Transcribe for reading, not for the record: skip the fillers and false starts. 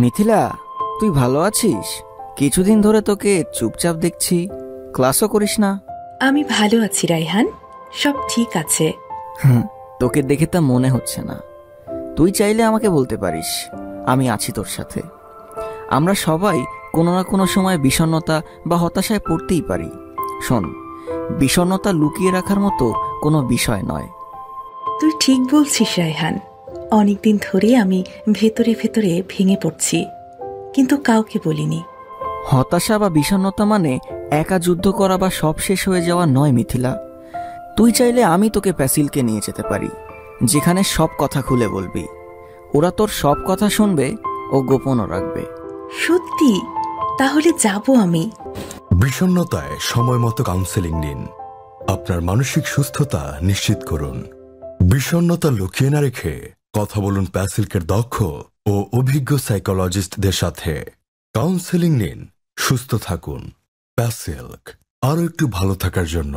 মিথিলা, তুই ভালো আছিস? কিছুদিন ধরে তোকে চুপচাপ দেখছি, ক্লাসও করিস না। আমি ভালো আছি রাইহান, সব ঠিক আছে। তোকে দেখে তা মনে হচ্ছে না। তুই চাইলে আমাকে বলতে পারিস, আমি আছি তোর সাথে। আমরা সবাই কোনো না কোনো সময় বিষণ্ণতা বা হতাশায় পড়তেই পারি। শোন, বিষণ্ণতা লুকিয়ে রাখার মতো কোনো বিষয় নয়। তুই ঠিক বলছিস রাইহান, অনেকদিন ধরে আমি ভেতরে ভেতরে ভেঙে পড়ছি, কিন্তু কাউকে বলিনি। হতাশা বা বিষণ্ণতা মানে একা যুদ্ধ করা বা সব শেষ হয়ে যাওয়া নয় মিথিলা। তুই চাইলে আমি তোকে প্যাসিলকে নিয়ে যেতে পারি, যেখানে সব কথা খুলে বলবি। ওরা তোর সব কথা শুনবে ও গোপনও রাখবে। সত্যি? তাহলে যাব আমি। বিষণ্ণতায় সময় মতো কাউন্সেলিং নিন, আপনার মানসিক সুস্থতা নিশ্চিত করুন। বিষণ্ণতা লুকিয়ে না রেখে কথা বলুন প্যাসিলকের দক্ষ ও অভিজ্ঞ সাইকোলজিস্টদের সাথে। কাউন্সেলিং নিন, সুস্থ থাকুন। প্যাসিলক, আরও একটু ভালো থাকার জন্য।